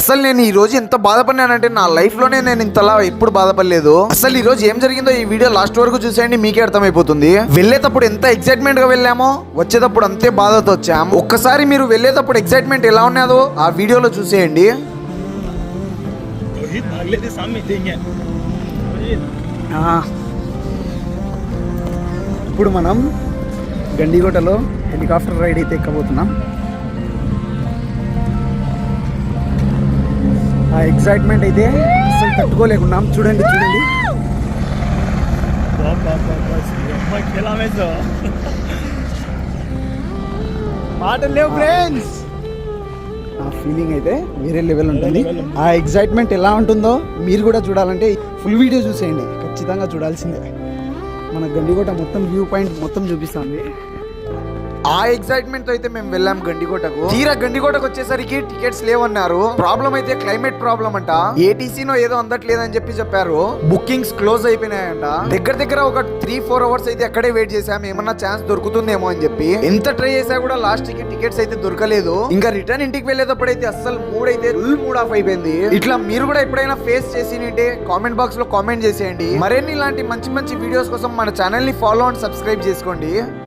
అసలు నేను ఈ రోజు ఎంత బాధపడినానంటే నా లైఫ్ లోనే నేను ఇంతలా ఎప్పుడు బాధపడలేదు. అసలు ఈ రోజు ఏం జరిగిందో ఈ వీడియో లాస్ట్ వరకు చూసేయండి, మీకే అర్థమైపోతుంది. వెళ్ళేటప్పుడు ఎంత ఎక్సైట్మెంట్ గా వెళ్ళామో వచ్చేటప్పుడు అంతే బాధతో వచ్చాం. ఒక్కసారి మీరు వెళ్ళేటప్పుడు ఎక్సైట్మెంట్ ఎలా ఉన్నదో ఆ వీడియోలో చూసేయండి. ఇప్పుడు మనం గండికోటలో హెలికాప్టర్ రైడ్ అయితే ఎక్కబోతున్నాం. ఆ ఎక్సైట్మెంట్ అయితే అసలు తట్టుకోలేకున్నాం. చూడండి చూడండి, మాటలు లేవు ఫ్రెండ్స్. ఆ ఫీలింగ్ అయితే వేరే లెవెల్ ఉంటుంది. ఆ ఎక్సైట్మెంట్ ఎలా ఉంటుందో మీరు కూడా చూడాలంటే ఫుల్ వీడియో చూసేయండి, ఖచ్చితంగా చూడాల్సిందే. మన గండికోట మొత్తం వ్యూ పాయింట్ మొత్తం చూపిస్తుంది. ఆ ఎక్సైట్మెంట్ తో అయితే మేము వెళ్ళాం గండికోటకు. తీరా గండికోటకు వచ్చేసరికి టికెట్స్ లేవన్నారు. ప్రాబ్లం అయితే క్లైమేట్ ప్రాబ్లం అంట. ఏటీసీనో ఏదో అందట్లేదని చెప్పారు. బుకింగ్స్ క్లోజ్ అయిపోయినాయంట. దగ్గర ఒక 3-4 అవర్స్ అయితే అక్కడే వెయిట్ చేసాం, ఏమన్నా ఛాన్స్ దొరుకుతుందేమో అని చెప్పి. ఎంత ట్రై చేసా కూడా లాస్ట్ కి టికెట్స్ అయితే దొరకలేదు. ఇంకా రిటర్న్ ఇంటికి వెళ్ళేటప్పుడు అయితే అస్సలు మూడ్ అయితే ఫుల్ మూడ్ ఆఫ్ అయిపోయింది. ఇట్లా మీరు కూడా ఎప్పుడైనా ఫేస్ చేసి కామెంట్ బాక్స్ లో కామెంట్ చేసేయండి. మరిన్ని ఇలాంటి మంచి మంచి వీడియోస్ కోసం మన ఛానల్ ని ఫాలో అండ్ సబ్స్క్రైబ్ చేసుకోండి.